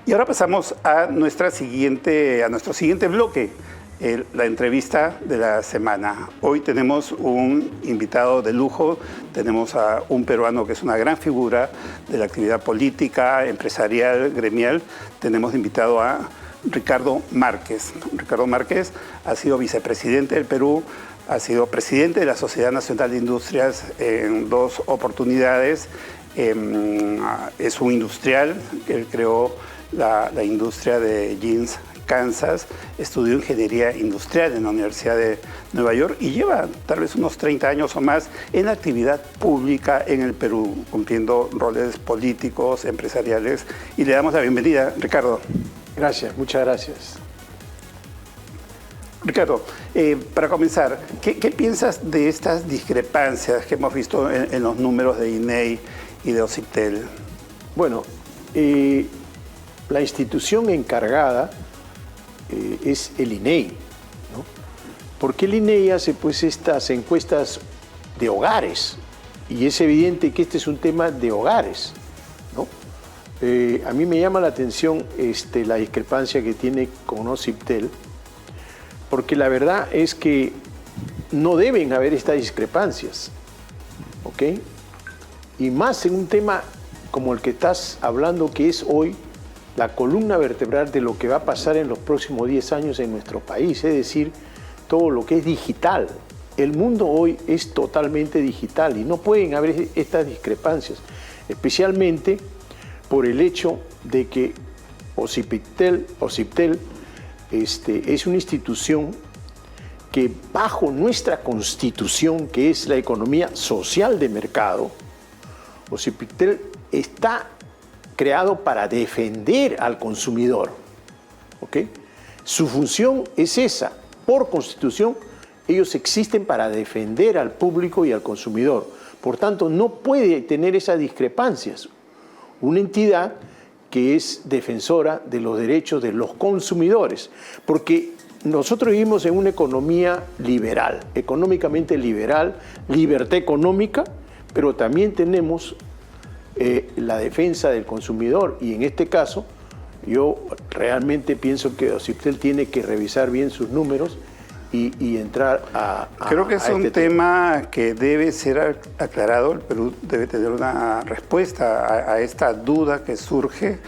Y ahora pasamos a nuestro siguiente bloque, la entrevista de la semana. Hoy tenemos un invitado de lujo, tenemos a un peruano que es una gran figura de la actividad política, empresarial, gremial. Tenemos invitado a Ricardo Márquez. Ricardo Márquez ha sido vicepresidente del Perú, ha sido presidente de la Sociedad Nacional de Industrias en 2 oportunidades. Es un industrial que él creó la industria de jeans Kansas, estudió ingeniería industrial en la Universidad de Nueva York y lleva tal vez unos 30 años o más en la actividad pública en el Perú, cumpliendo roles políticos, empresariales. Y le damos la bienvenida, Ricardo. Gracias, muchas gracias. Ricardo, para comenzar, ¿qué piensas de estas discrepancias que hemos visto en los números de INEI y de OCIPTEL? Bueno, la institución encargada es el INEI, ¿no? Porque el INEI hace pues estas encuestas de hogares y es evidente que este es un tema de hogares, ¿no? A mí me llama la atención la discrepancia que tiene con OCIPTEL, porque la verdad es que no deben haber estas discrepancias, ¿ok? Y más en un tema como el que estás hablando, que es hoy la columna vertebral de lo que va a pasar en los próximos 10 años en nuestro país, es decir, todo lo que es digital. El mundo hoy es totalmente digital y no pueden haber estas discrepancias, especialmente por el hecho de que OCIPTEL es una institución que bajo nuestra Constitución, que es la economía social de mercado, OCIPTEL está creado para defender al consumidor, ¿ok? Su función es esa. Por Constitución, ellos existen para defender al público y al consumidor. Por tanto, no puede tener esas discrepancias. Una entidad que es defensora de los derechos de los consumidores, porque nosotros vivimos en una economía liberal, económicamente liberal, libertad económica, pero también tenemos la defensa del consumidor y en este caso yo realmente pienso que OCIPTEL tiene que revisar bien sus números y entrar a Creo que es un tema que debe ser aclarado. El Perú debe tener una respuesta a esta duda que surge.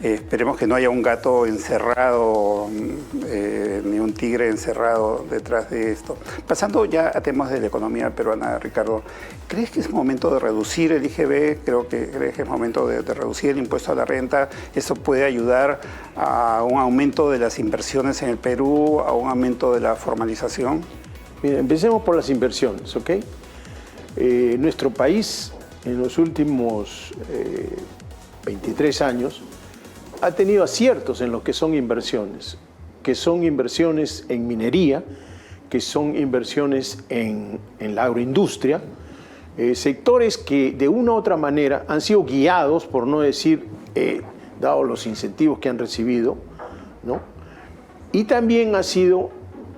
Esperemos que no haya un gato encerrado, ni un tigre encerrado detrás de esto. Pasando ya a temas de la economía peruana, Ricardo, ¿crees que es momento de reducir el IGB? ¿Crees que es momento de reducir el impuesto a la renta? ¿Eso puede ayudar a un aumento de las inversiones en el Perú, a un aumento de la formalización? Mira, empecemos por las inversiones, ¿ok? Nuestro país en los últimos 23 años ha tenido aciertos en lo que son inversiones en minería, que son inversiones en la agroindustria, sectores que de una u otra manera han sido guiados, por no decir, dado los incentivos que han recibido, ¿no? Y también ha sido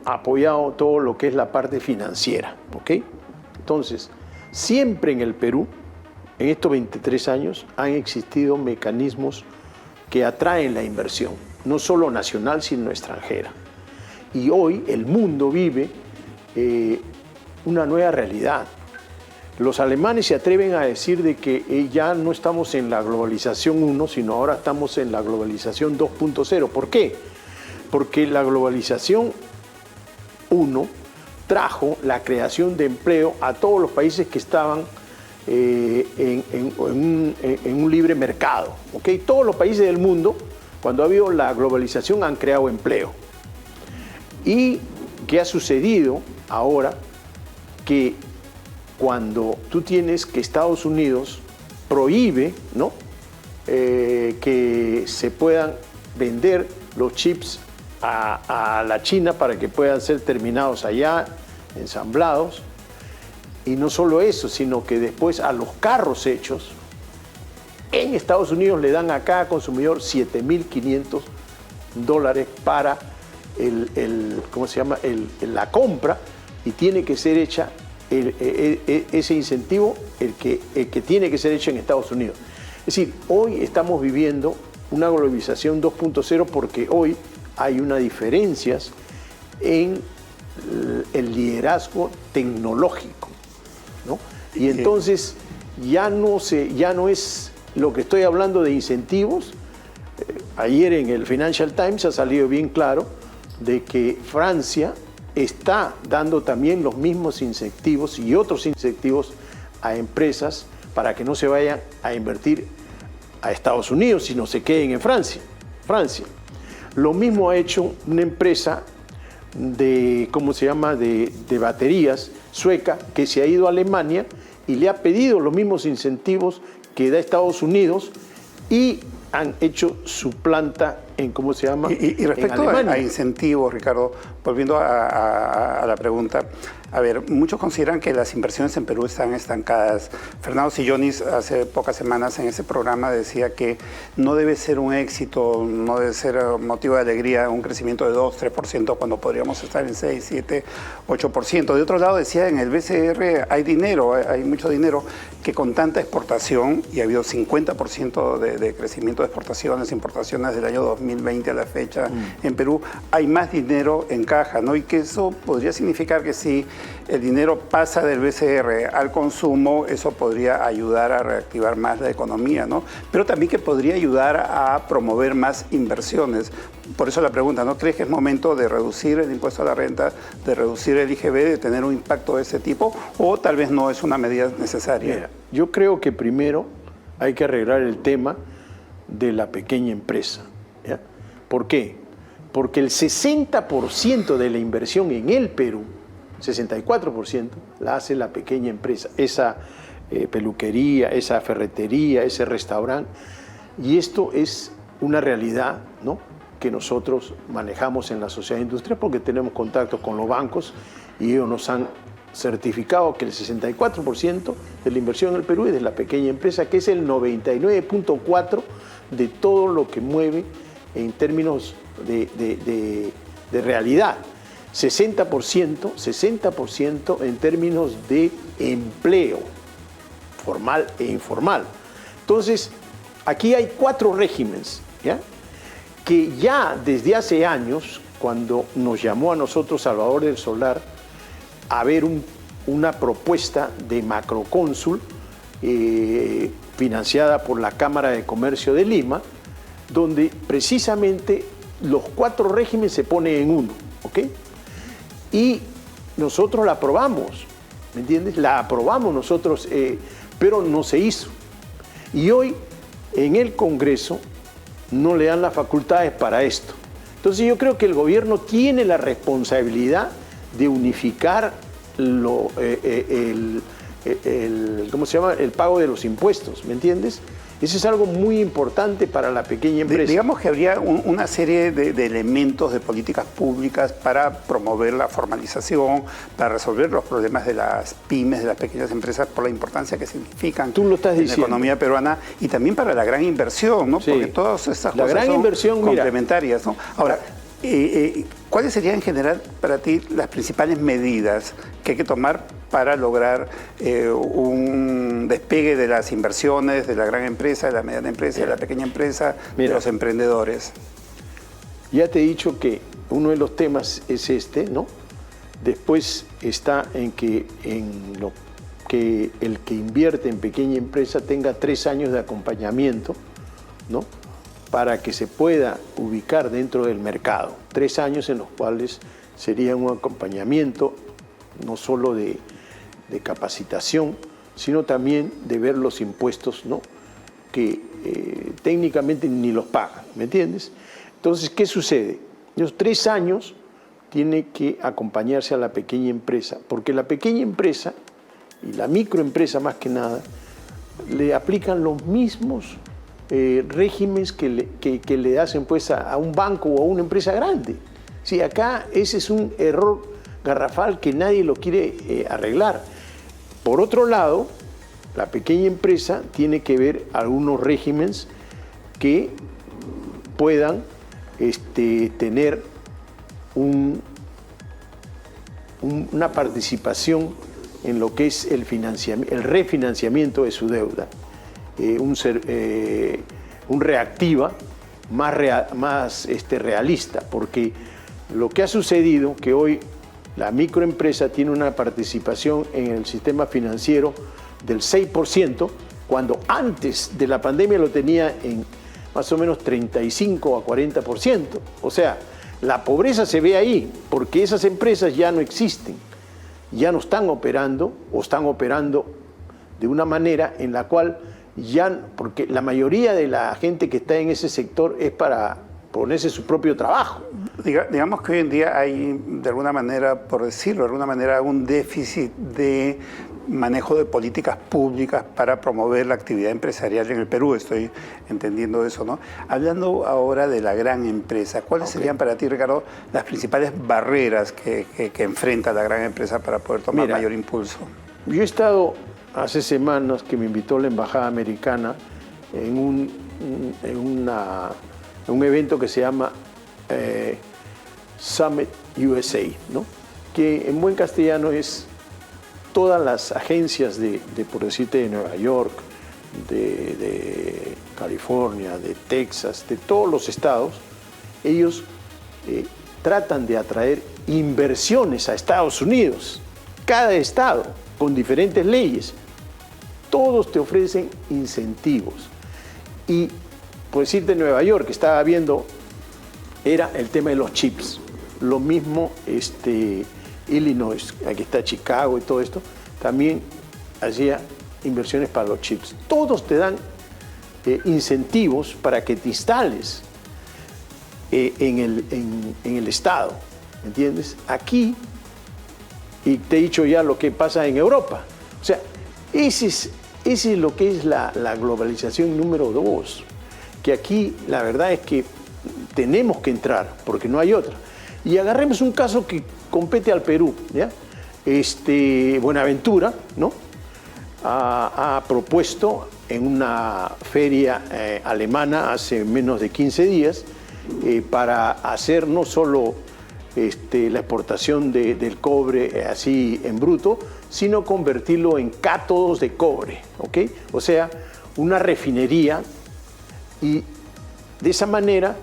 apoyado todo lo que es la parte financiera, ¿ok? Entonces, siempre en el Perú, en estos 23 años, han existido mecanismos que atraen la inversión, no solo nacional, sino extranjera. Y hoy el mundo vive una nueva realidad. Los alemanes se atreven a decir de que ya no estamos en la globalización 1, sino ahora estamos en la globalización 2.0. ¿Por qué? Porque la globalización 1 trajo la creación de empleo a todos los países que estaban en un libre mercado, ¿ok? Todos los países del mundo, cuando ha habido la globalización, han creado empleo. ¿Y qué ha sucedido ahora? Que cuando tú tienes que Estados Unidos prohíbe, ¿no?, que se puedan vender los chips a la China para que puedan ser terminados allá, ensamblados. Y no solo eso, sino que después a los carros hechos en Estados Unidos le dan a cada consumidor $7.500 para la compra, y tiene que ser hecha ese incentivo, el que tiene que ser hecho en Estados Unidos. Es decir, hoy estamos viviendo una globalización 2.0 porque hoy hay unas diferencias en el liderazgo tecnológico, ¿no? Y entonces ya no es lo que estoy hablando de incentivos. Ayer en el Financial Times ha salido bien claro de que Francia está dando también los mismos incentivos y otros incentivos a empresas para que no se vayan a invertir a Estados Unidos, sino se queden en Francia. Lo mismo ha hecho una empresa de baterías sueca que se ha ido a Alemania y le ha pedido los mismos incentivos que da Estados Unidos y han hecho su planta en, Y respecto a incentivos, Ricardo, volviendo a la pregunta, a ver, muchos consideran que las inversiones en Perú están estancadas. Fernando Sillonis hace pocas semanas en ese programa decía que no debe ser un éxito, no debe ser motivo de alegría un crecimiento de 2, 3% cuando podríamos estar en 6, 7, 8%. De otro lado decía, en el BCR hay dinero, hay mucho dinero, que con tanta exportación, y ha habido 50% de crecimiento de exportaciones, importaciones del año 2020 a la fecha en Perú, hay más dinero en caja, ¿no? Y que eso podría significar que si el dinero pasa del BCR al consumo, eso podría ayudar a reactivar más la economía, ¿no? Pero también que podría ayudar a promover más inversiones. Por eso la pregunta, ¿no crees que es momento de reducir el impuesto a la renta, de reducir el IGB, de tener un impacto de ese tipo, o tal vez no es una medida necesaria? Mira, yo creo que primero hay que arreglar el tema de la pequeña empresa, ¿ya? ¿Por qué? Porque el 60% de la inversión en el Perú, 64%, la hace la pequeña empresa, esa peluquería, esa ferretería, ese restaurante. Y esto es una realidad, ¿no?, que nosotros manejamos en la sociedad industrial porque tenemos contactos con los bancos y ellos nos han certificado que el 64% de la inversión en el Perú es de la pequeña empresa, que es el 99.4% de todo lo que mueve en términos de realidad. 60% en términos de empleo, formal e informal. Entonces, aquí hay 4 regímenes, ¿ya?, que ya desde hace años, cuando nos llamó a nosotros Salvador del Solar a ver una propuesta de macrocónsul financiada por la Cámara de Comercio de Lima, donde precisamente los 4 regímenes se ponen en uno, ¿ok? Y nosotros la aprobamos, ¿me entiendes? La aprobamos nosotros, pero no se hizo. Y hoy en el Congreso no le dan las facultades para esto. Entonces yo creo que el gobierno tiene la responsabilidad de unificar el pago de los impuestos, ¿me entiendes? Eso es algo muy importante para la pequeña empresa. Digamos que habría una serie de elementos de políticas públicas para promover la formalización, para resolver los problemas de las pymes, de las pequeñas empresas, por la importancia que significan en la economía peruana, y también para la gran inversión, ¿no? Sí. Porque todas estas cosas son complementarias, ¿no? Ahora, ¿cuáles serían en general para ti las principales medidas que hay que tomar para lograr un despegue de las inversiones, de la gran empresa, de la mediana empresa, de la pequeña empresa, de los emprendedores? Ya te he dicho que uno de los temas es este, ¿no? Después está en que el que invierte en pequeña empresa tenga 3 años de acompañamiento, ¿no?, para que se pueda ubicar dentro del mercado. 3 años en los cuales sería un acompañamiento no solo de capacitación, sino también de ver los impuestos, ¿no?, que técnicamente ni los pagan, ¿me entiendes? Entonces, ¿qué sucede? Los 3 años tiene que acompañarse a la pequeña empresa, porque la pequeña empresa y la microempresa más que nada le aplican los mismos regímenes que le hacen pues a un banco o a una empresa grande. Sí, acá ese es un error garrafal que nadie lo quiere arreglar. Por otro lado, la pequeña empresa tiene que ver algunos regímenes que puedan tener una participación en lo que es el refinanciamiento de su deuda. Un reactiva más realista, porque lo que ha sucedido que hoy la microempresa tiene una participación en el sistema financiero del 6%, cuando antes de la pandemia lo tenía en más o menos 35 a 40%. O sea, la pobreza se ve ahí, porque esas empresas ya no existen, ya no están operando o están operando de una manera en la cual porque la mayoría de la gente que está en ese sector es para ponerse su propio trabajo. Digamos que hoy en día hay, de alguna manera, por decirlo de alguna manera, un déficit de manejo de políticas públicas para promover la actividad empresarial en el Perú. Estoy entendiendo eso, ¿no? Hablando ahora de la gran empresa, ¿cuáles serían para ti, Ricardo, las principales barreras que enfrenta la gran empresa para poder tomar mayor impulso? Yo he estado hace semanas que me invitó la Embajada Americana en un evento que se llama Summit USA, ¿no? Que en buen castellano es todas las agencias por decirte, de Nueva York, de California, de Texas, de todos los estados, ellos tratan de atraer inversiones a Estados Unidos. Cada estado, con diferentes leyes, todos te ofrecen incentivos. Y por decirte, Nueva York, que estaba viendo, era el tema de los chips. Lo mismo Illinois, aquí está Chicago y todo esto, también hacía inversiones para los chips. Todos te dan incentivos para que te instales en el estado, ¿entiendes? Aquí, y te he dicho ya lo que pasa en Europa. O sea, ese es lo que es la globalización número 2, que aquí la verdad es que tenemos que entrar, porque no hay otra. Y agarremos un caso que compete al Perú, ¿ya? Buenaventura, ¿no? Ha propuesto en una feria alemana hace menos de 15 días para hacer no solo la exportación del cobre así en bruto, sino convertirlo en cátodos de cobre, ¿ok? O sea, una refinería, y de esa manera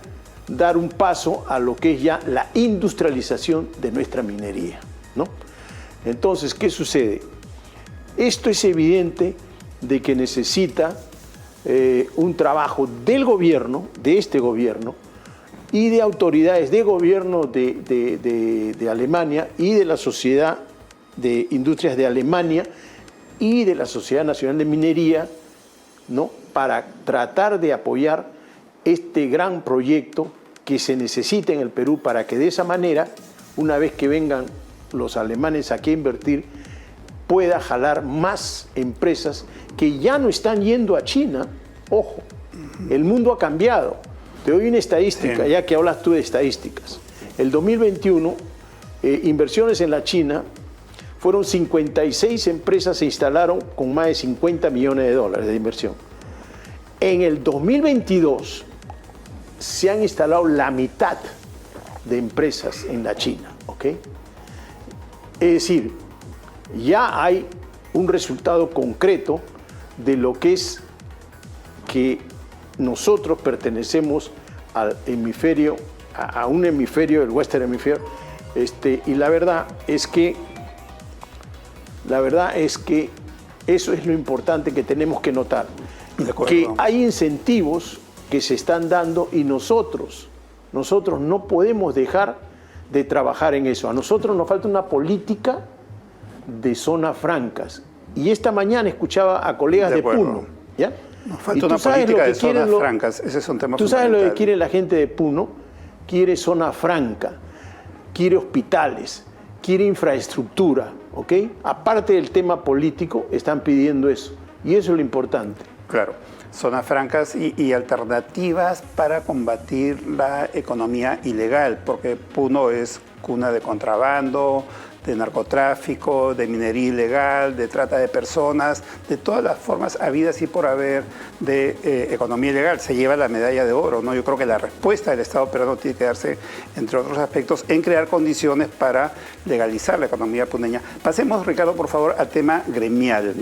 dar un paso a lo que es ya la industrialización de nuestra minería, ¿no? Entonces, ¿qué sucede? Esto es evidente de que necesita un trabajo del gobierno, de este gobierno, y de autoridades de gobierno de Alemania y de la Sociedad de Industrias de Alemania y de la Sociedad Nacional de Minería, ¿no? Para tratar de apoyar este gran proyecto que se necesita en el Perú, para que de esa manera, una vez que vengan los alemanes aquí a invertir, pueda jalar más empresas que ya no están yendo a China. Ojo, el mundo ha cambiado. Te doy una estadística, ya que hablas tú de estadísticas. El 2021, inversiones en la China, fueron 56 empresas se instalaron con más de 50 millones de dólares de inversión. En el 2022 se han instalado la mitad de empresas en la China, ¿ok? Es decir, ya hay un resultado concreto de lo que es que nosotros pertenecemos al hemisferio, a un hemisferio, el Western Hemisphere, y la verdad es que eso es lo importante que tenemos que notar, que hay incentivos que se están dando y nosotros no podemos dejar de trabajar en eso. A nosotros nos falta una política de zonas francas. Y esta mañana escuchaba a colegas de Puno, ¿ya? Nos falta una política de zonas francas. Ese es un tema fundamental. Tú sabes lo que quiere la gente de Puno. Quiere zona franca, quiere hospitales, quiere infraestructura, ¿ok? Aparte del tema político, están pidiendo eso. Y eso es lo importante. Claro. Zonas francas y alternativas para combatir la economía ilegal, porque Puno es cuna de contrabando, de narcotráfico, de minería ilegal, de trata de personas, de todas las formas habidas y por haber de economía ilegal. Se lleva la medalla de oro, ¿no? Yo creo que la respuesta del Estado peruano tiene que darse, entre otros aspectos, en crear condiciones para legalizar la economía puneña. Pasemos, Ricardo, por favor, al tema gremial.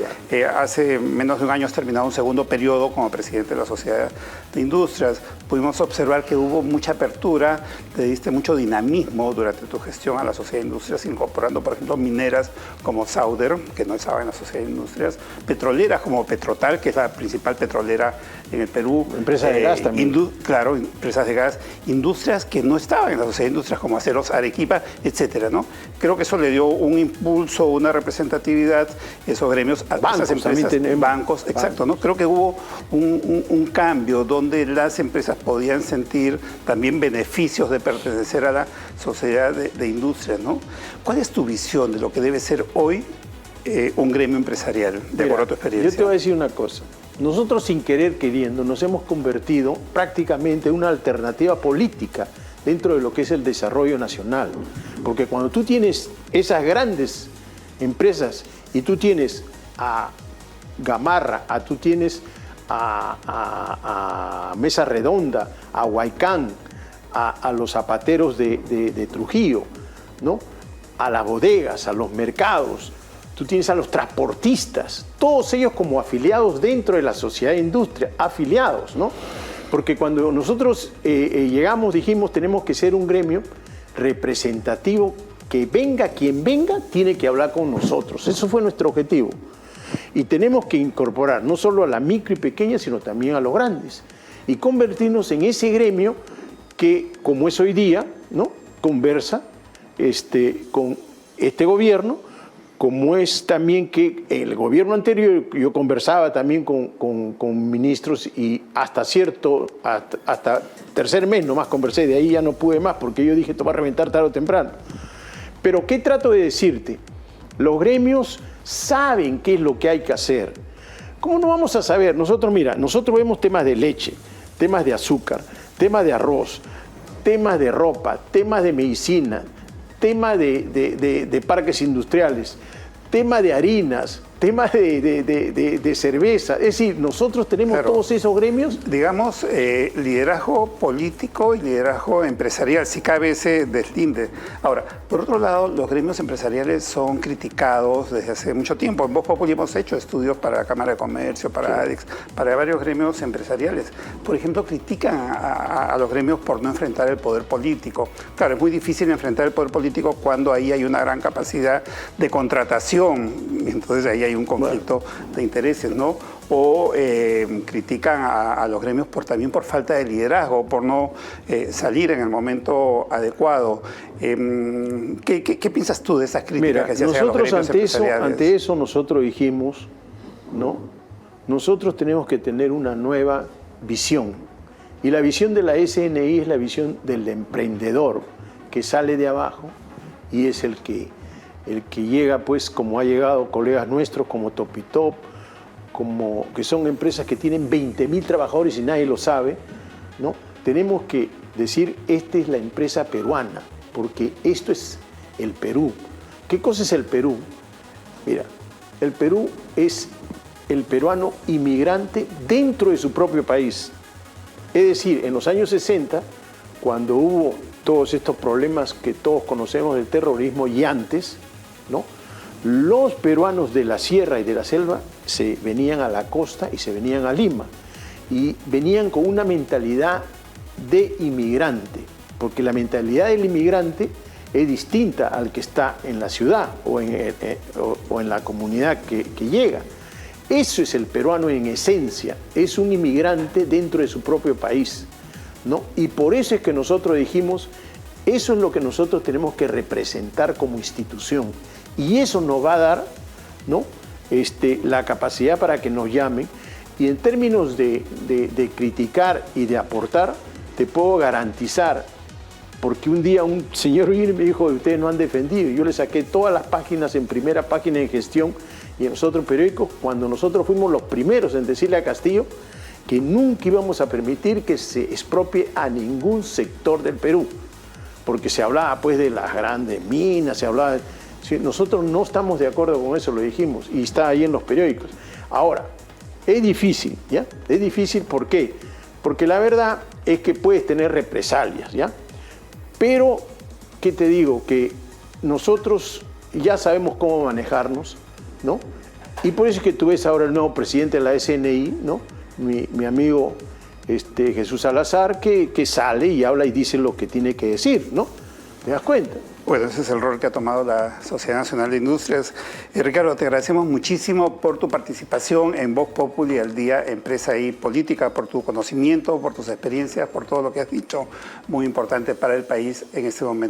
Hace menos de un año has terminado un segundo periodo como presidente de la Sociedad de Industrias. Pudimos observar que hubo mucha apertura, le diste mucho dinamismo durante tu gestión a la Sociedad de Industrias, incorporando, por ejemplo, mineras como Sauder, que no estaba en la Sociedad de Industrias, petroleras como Petrotal, que es la principal petrolera en el Perú. Empresas de gas también. Claro, empresas de gas, industrias que no estaban en la Sociedad de Industrias como Aceros Arequipa, etcétera, ¿no? Creo que eso le dio un impulso, una representatividad, esos gremios a esas empresas, bancos, exacto, ¿no? Creo que hubo un cambio donde las empresas podían sentir también beneficios de pertenecer a la Sociedad de Industrias, ¿no? ¿Cuál es tu visión de lo que debe ser hoy un gremio empresarial, de acuerdo a tu experiencia? Yo te voy a decir una cosa. Nosotros, sin querer queriendo, nos hemos convertido prácticamente en una alternativa política dentro de lo que es el desarrollo nacional. Porque cuando tú tienes esas grandes empresas y tú tienes a Gamarra, tú tienes a Mesa Redonda, a Huaycán, a los zapateros de Trujillo, ¿no? A las bodegas, a los mercados, tú tienes a los transportistas, todos ellos como afiliados dentro de la Sociedad de Industria, afiliados, ¿no? Porque cuando nosotros llegamos dijimos tenemos que ser un gremio representativo, que venga quien venga tiene que hablar con nosotros, eso fue nuestro objetivo. Y tenemos que incorporar no solo a la micro y pequeña, sino también a los grandes. Y convertirnos en ese gremio que, como es hoy día, ¿no? Conversa con este gobierno, como es también que el gobierno anterior, yo conversaba también con ministros y hasta tercer mes nomás conversé, de ahí ya no pude más porque yo dije, esto va a reventar tarde o temprano. Pero ¿qué trato de decirte? Los gremios saben qué es lo que hay que hacer. ¿Cómo no vamos a saber? Nosotros, mira, nosotros vemos temas de leche, temas de azúcar, temas de arroz, temas de ropa, temas de medicina, temas de parques industriales, temas de harinas, temas de cerveza. Es decir, nosotros tenemos todos esos gremios. Digamos, liderazgo político y liderazgo empresarial, si cabe ese deslinde. Ahora, por otro lado, los gremios empresariales son criticados desde hace mucho tiempo. En Voz Populi hemos hecho estudios para la Cámara de Comercio, para ADEX, para varios gremios empresariales. Por ejemplo, critican a los gremios por no enfrentar el poder político. Claro, es muy difícil enfrentar el poder político cuando ahí hay una gran capacidad de contratación. Entonces ahí hay un conflicto de intereses, ¿no? O critican a los gremios también por falta de liderazgo, por no salir en el momento adecuado. ¿Qué piensas tú de esas críticas que se hacen a los gremios empresariales? Ante eso nosotros dijimos, ¿no? Nosotros tenemos que tener una nueva visión. Y la visión de la SNI es la visión del emprendedor que sale de abajo y es el que llega, pues, como ha llegado colegas nuestros como Topitop, que son empresas que tienen 20.000 trabajadores y nadie lo sabe, ¿no? Tenemos que decir, esta es la empresa peruana, porque esto es el Perú. ¿Qué cosa es el Perú? Mira, el Perú es el peruano inmigrante dentro de su propio país. Es decir, en los años 60, cuando hubo todos estos problemas que todos conocemos del terrorismo y antes, ¿no? Los peruanos de la sierra y de la selva se venían a la costa y se venían a Lima y venían con una mentalidad de inmigrante, porque la mentalidad del inmigrante es distinta al que está en la ciudad o en la comunidad que llega. Eso es el peruano en esencia, es un inmigrante dentro de su propio país, ¿no? Y por eso es que nosotros dijimos, eso es lo que nosotros tenemos que representar como institución. Y eso nos va a dar, ¿no? La capacidad para que nos llamen. Y en términos de criticar y de aportar, te puedo garantizar, porque un día un señor vino y me dijo, ustedes no han defendido. Yo le saqué todas las páginas en primera página de gestión y en los otros periódicos, cuando nosotros fuimos los primeros en decirle a Castillo que nunca íbamos a permitir que se expropie a ningún sector del Perú. Porque se hablaba, pues, de las grandes minas, se hablaba ¿sí? Nosotros no estamos de acuerdo con eso, lo dijimos, y está ahí en los periódicos. Ahora, es difícil, ¿ya? Es difícil, ¿por qué? Porque la verdad es que puedes tener represalias, ¿ya? Pero, ¿qué te digo? Que nosotros ya sabemos cómo manejarnos, ¿no? Y por eso es que tú ves ahora el nuevo presidente de la SNI, ¿no? Mi amigo Jesús Salazar, que sale y habla y dice lo que tiene que decir, ¿no? ¿Te das cuenta? Bueno, ese es el rol que ha tomado la Sociedad Nacional de Industrias. Y Ricardo, te agradecemos muchísimo por tu participación en Voz Populi al día Empresa y Política, por tu conocimiento, por tus experiencias, por todo lo que has dicho, muy importante para el país en este momento.